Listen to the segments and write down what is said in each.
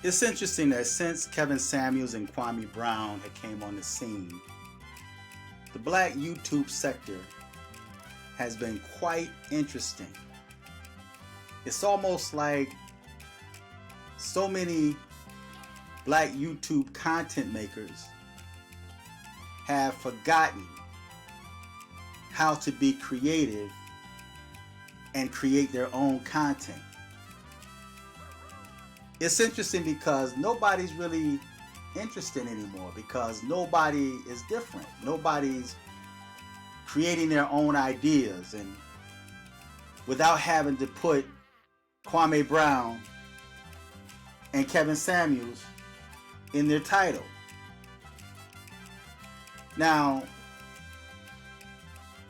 It's interesting that since Kevin Samuels and Kwame Brown had came on the scene, the black YouTube sector has been quite interesting. It's almost like so many black YouTube content makers have forgotten how to be creative and create their own content. It's interesting because nobody's really interested anymore, because nobody is different. Nobody's creating their own ideas and without having to put Kwame Brown and Kevin Samuels in their title. Now,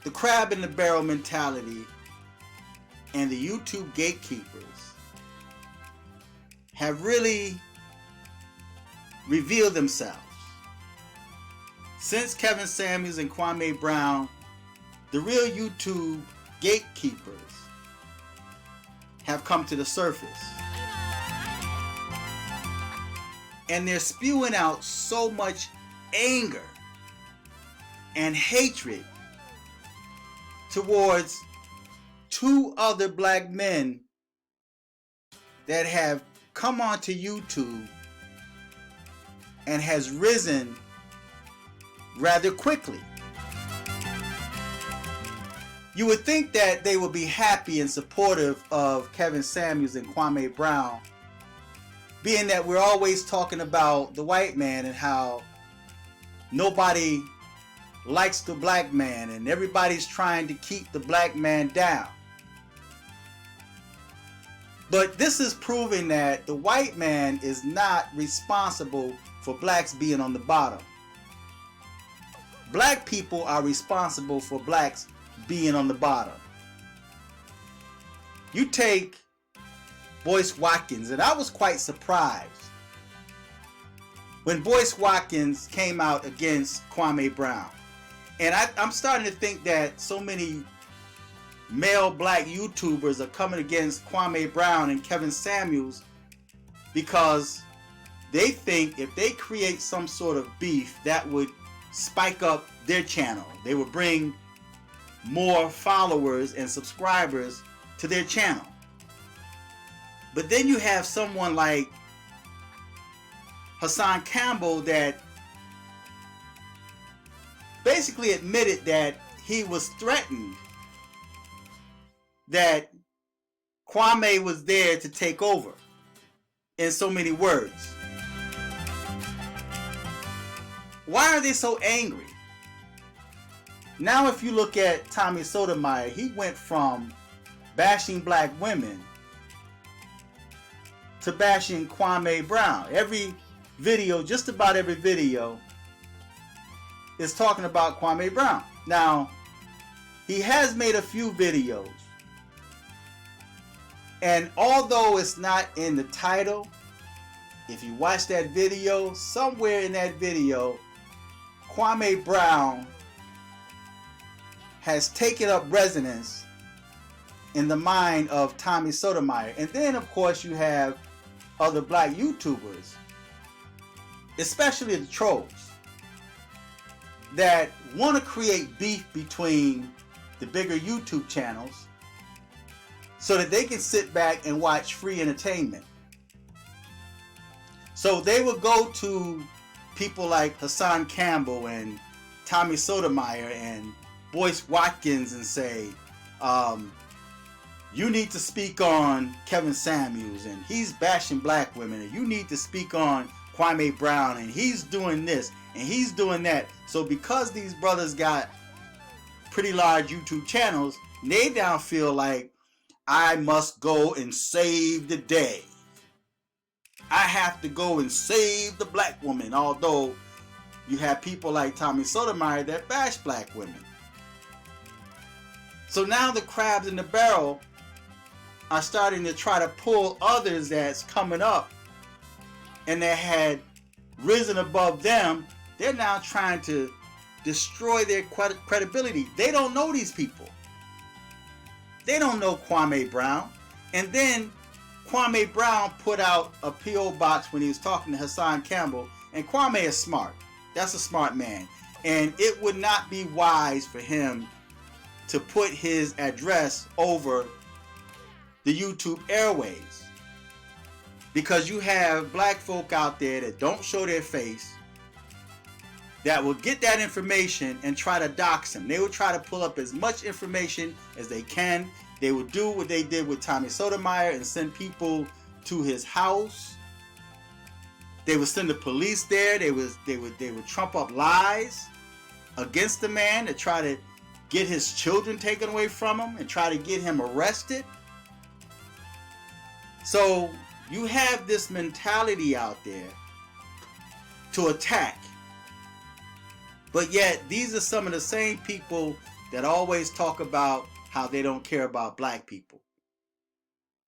the crab in the barrel mentality and the YouTube gatekeepers have really revealed themselves. Since Kevin Samuels and Kwame Brown, the real YouTube gatekeepers have come to the surface. And they're spewing out so much anger and hatred towards two other black men that have come onto YouTube and has risen rather quickly. You would think that they would be happy and supportive of Kevin Samuels and Kwame Brown, being that we're always talking about the white man and how nobody likes the black man and everybody's trying to keep the black man down. But this is proving that the white man is not responsible for blacks being on the bottom. Black people are responsible for blacks being on the bottom. You take Boyce Watkins, and I was quite surprised when Boyce Watkins came out against Kwame Brown. And I'm starting to think that so many male black YouTubers are coming against Kwame Brown and Kevin Samuels because they think if they create some sort of beef, that would spike up their channel. They would bring more followers and subscribers to their channel. But then you have someone like Hassan Campbell that basically admitted that he was threatened, that Kwame was there to take over, in so many words. Why are they so angry? Now if you look at Tommy Sotomayor, he went from bashing black women to bashing Kwame Brown. Every video, just about every video, is talking about Kwame Brown. Now, he has made a few videos, and although it's not in the title, if you watch that video, somewhere in that video, Kwame Brown has taken up residence in the mind of Tommy Sotomayor. And then, of course, you have other black YouTubers, especially the trolls, that want to create beef between the bigger YouTube channels so that they can sit back and watch free entertainment. So they will go to people like Hassan Campbell and Tommy Sotomayor and Boyce Watkins and say, you need to speak on Kevin Samuels and he's bashing black women, and you need to speak on Kwame Brown and he's doing this and he's doing that. So because these brothers got pretty large YouTube channels, they now feel like, I must go and save the day. I have to go and save the black woman. Although you have people like Tommy Sotomayor that bash black women. So now the crabs in the barrel are starting to try to pull others that's coming up and that had risen above them. They're now trying to destroy their credibility. They don't know these people. They don't know Kwame Brown. And then Kwame Brown put out a P.O. box when he was talking to Hassan Campbell, and Kwame is smart. That's a smart man. And it would not be wise for him to put his address over the YouTube airways, because you have black folk out there that don't show their face, that will get that information and try to dox him. They will try to pull up as much information as they can. They will do what they did with Tommy Sotomayor and send people to his house. They would send the police there. They would trump up lies against the man to try to get his children taken away from him and try to get him arrested. So you have this mentality out there to attack. But yet, these are some of the same people that always talk about how they don't care about black people.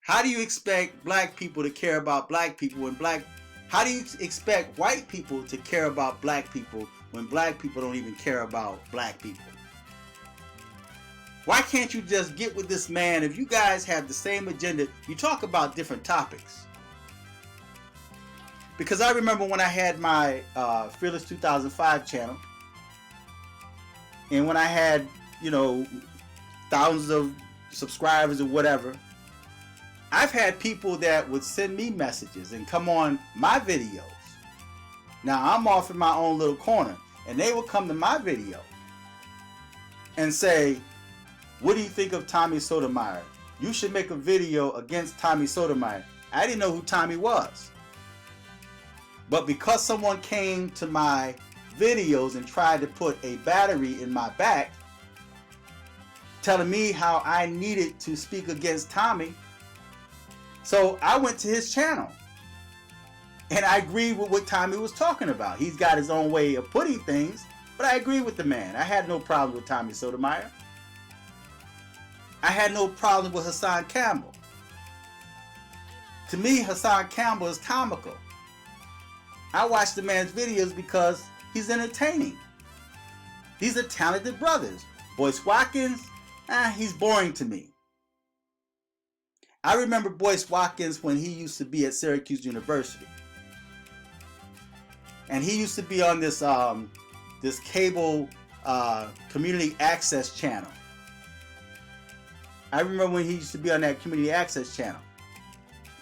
How do you expect black people to care about black people how do you expect white people to care about black people when black people don't even care about black people? Why can't you just get with this man? If you guys have the same agenda, you talk about different topics. Because I remember when I had my Fearless 2005 channel, and when I had, thousands of subscribers or whatever, I've had people that would send me messages and come on my videos. Now I'm off in my own little corner, and they would come to my video and say, "What do you think of Tommy Sotomayor? You should make a video against Tommy Sotomayor." I didn't know who Tommy was. But because someone came to my videos and tried to put a battery in my back, telling me how I needed to speak against Tommy, so I went to his channel. And I agreed with what Tommy was talking about. He's got his own way of putting things, but I agree with the man. I had no problem with Tommy Sotomayor. I had no problem with Hassan Campbell. To me, Hassan Campbell is comical. I watch the man's videos because he's entertaining. These are talented brothers. Boyce Watkins, he's boring to me. I remember Boyce Watkins when he used to be at Syracuse University. And he used to be on this cable community access channel. I remember when he used to be on that community access channel.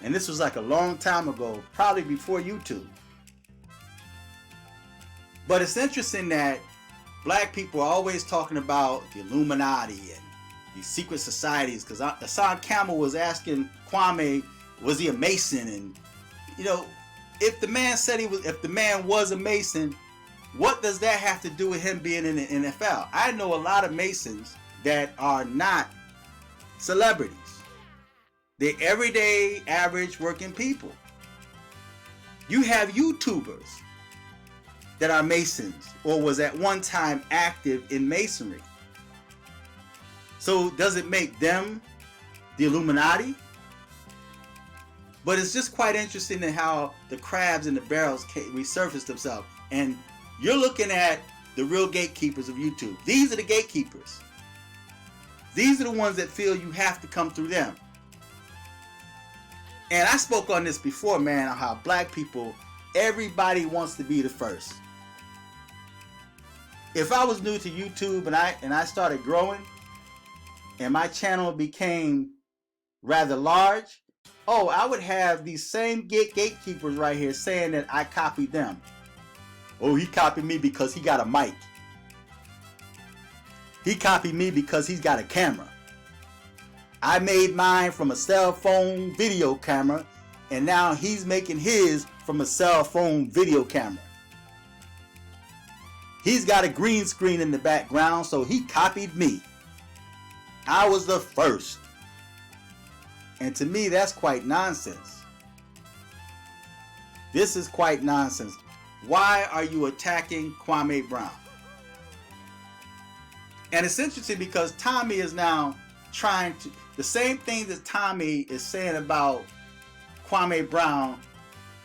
And this was like a long time ago, probably before YouTube. But it's interesting that black people are always talking about the Illuminati and these secret societies, because Hassan Campbell was asking Kwame, was he a Mason? And if the man was a Mason, what does that have to do with him being in the NFL? I know a lot of Masons that are not celebrities. They're everyday, average working people. You have YouTubers that are Masons or was at one time active in Masonry. So does it make them the Illuminati? But it's just quite interesting in how the crabs in the barrels resurface themselves. And you're looking at the real gatekeepers of YouTube. These are the gatekeepers. These are the ones that feel you have to come through them. And I spoke on this before, man, on how black people, everybody wants to be the first. If I was new to YouTube and I started growing and my channel became rather large, I would have these same gatekeepers right here saying that I copied them. Oh, he copied me because he got a mic. He copied me because he's got a camera. I made mine from a cell phone video camera, and now he's making his from a cell phone video camera. He's got a green screen in the background, so he copied me. I was the first. And to me, that's quite nonsense. This is quite nonsense. Why are you attacking Kwame Brown? And it's interesting because Tommy is now trying to, the same things that Tommy is saying about Kwame Brown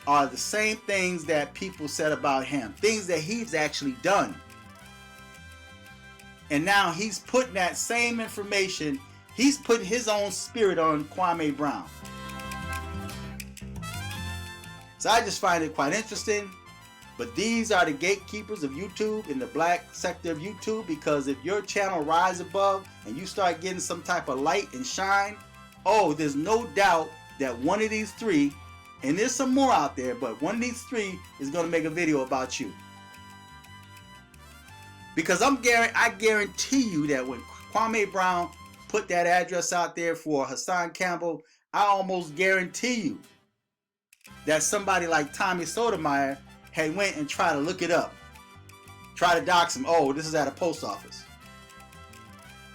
are the same things that people said about him. Things that he's actually done. And now he's putting that same information, he's putting his own spirit on Kwame Brown. So I just find it quite interesting. But these are the gatekeepers of YouTube in the black sector of YouTube, because if your channel rises above and you start getting some type of light and shine, oh, there's no doubt that one of these three, and there's some more out there, but one of these three is going to make a video about you. Because I guarantee you that when Kwame Brown put that address out there for Hassan Campbell, I almost guarantee you that somebody like Tommy Sotomayor had went and tried to look it up, try to dox him. Oh, this is at a post office.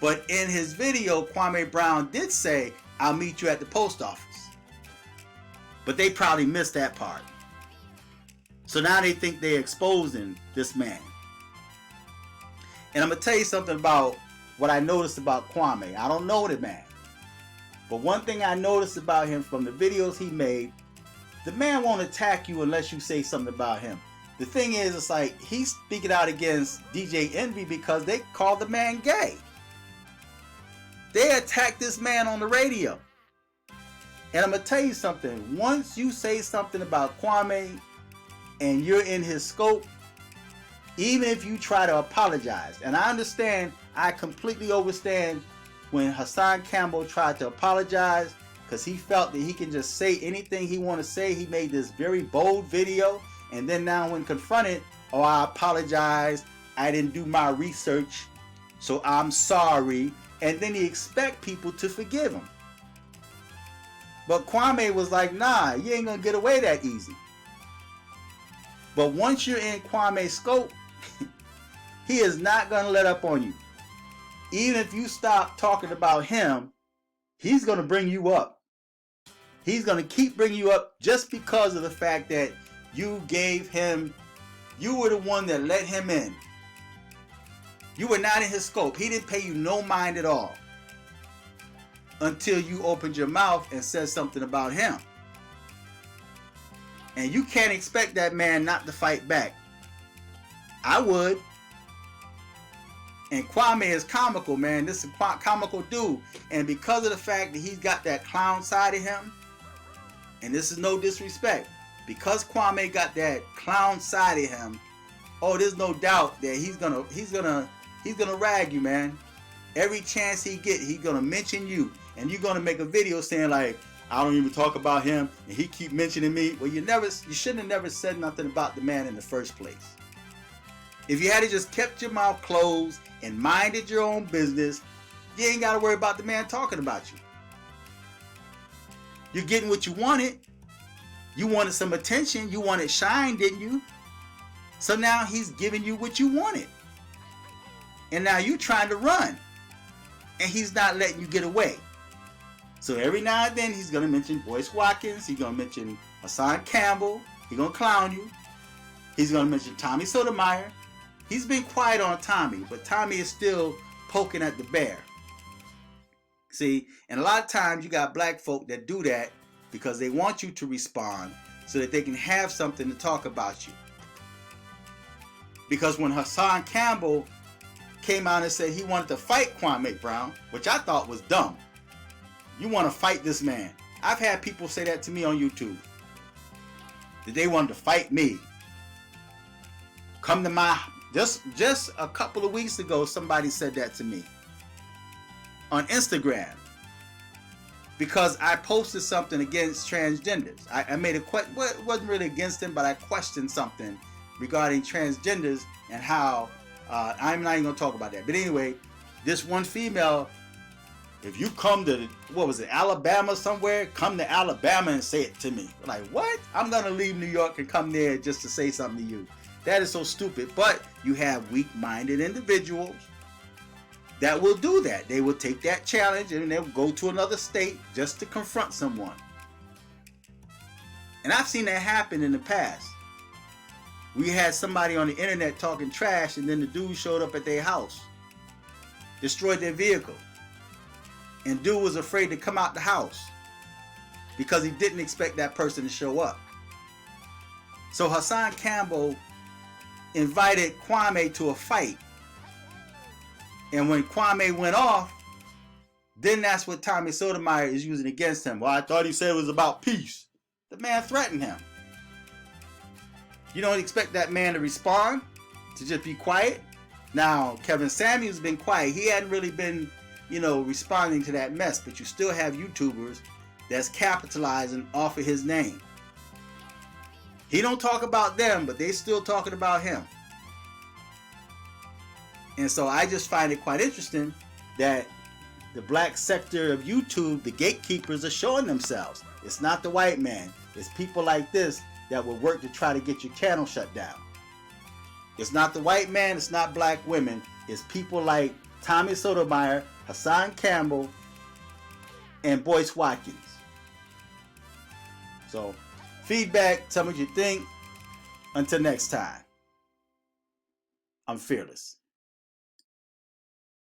But in his video, Kwame Brown did say, I'll meet you at the post office. But they probably missed that part. So now they think they're exposing this man. And I'm going to tell you something about what I noticed about Kwame. I don't know the man. But one thing I noticed about him from the videos he made, the man won't attack you unless you say something about him. The thing is, it's like he's speaking out against DJ Envy because they called the man gay. They attacked this man on the radio. And I'm going to tell you something. Once you say something about Kwame and you're in his scope, even if you try to apologize, and I completely understand when Hassan Campbell tried to apologize, because he felt that he can just say anything he want to say. He made this very bold video, and then now when confronted, oh, I apologize, I didn't do my research, so I'm sorry, and then he expect people to forgive him. But Kwame was like, nah, you ain't gonna get away that easy. But once you're in Kwame's scope, he is not gonna let up on you. Even if you stop talking about him, he's gonna bring you up. He's going to keep bringing you up just because of the fact that you gave him, you were the one that let him in. You were not in his scope. He didn't pay you no mind at all until you opened your mouth and said something about him. And you can't expect that man not to fight back. I would. And Kwame is comical, man. This is a comical dude. And because of the fact that he's got that clown side of him, and this is no disrespect, because Kwame got that clown side of him, oh, there's no doubt that he's gonna rag you, man. Every chance he get, he's gonna mention you, and you're gonna make a video saying like, I don't even talk about him, and he keep mentioning me. Well, you shouldn't have never said nothing about the man in the first place. If you had just kept your mouth closed and minded your own business, you ain't gotta worry about the man talking about you. You're getting what you wanted. You wanted some attention. You wanted shine, didn't you? So now he's giving you what you wanted. And now you're trying to run. And he's not letting you get away. So every now and then he's going to mention Boyce Watkins. He's going to mention Hassan Campbell. He's going to clown you. He's going to mention Tommy Sotomayor. He's been quiet on Tommy, but Tommy is still poking at the bear. See, and a lot of times you got black folk that do that because they want you to respond so that they can have something to talk about you. Because when Hassan Campbell came out and said he wanted to fight Kwame Brown, which I thought was dumb. You want to fight this man. I've had people say that to me on YouTube. That they wanted to fight me. Come to my... Just a couple of weeks ago, somebody said that to me. On Instagram, because I posted something against transgenders. I made a question, well, it wasn't really against them, but I questioned something regarding transgenders and how, I'm not even going to talk about that. But anyway, this one female, if you come to, Alabama somewhere, come to Alabama and say it to me. Like, what? I'm going to leave New York and come there just to say something to you. That is so stupid. But you have weak-minded individuals that will do that. They will take that challenge and they'll go to another state just to confront someone. And I've seen that happen in the past. We had somebody on the internet talking trash, and then the dude showed up at their house, destroyed their vehicle, and dude was afraid to come out the house because he didn't expect that person to show up. So Hassan Campbell invited Kwame to a fight. And when Kwame went off, then that's what Tommy Sotomayor is using against him. Well, I thought he said it was about peace. The man threatened him. You don't expect that man to respond, to just be quiet. Now, Kevin Samuels been quiet. He hadn't really been, responding to that mess. But you still have YouTubers that's capitalizing off of his name. He don't talk about them, but they still talking about him. And so I just find it quite interesting that the black sector of YouTube, the gatekeepers, are showing themselves. It's not the white man. It's people like this that will work to try to get your channel shut down. It's not the white man. It's not black women. It's people like Tommy Sotomayor, Hassan Campbell, and Boyce Watkins. So, feedback, tell me what you think. Until next time, I'm fearless.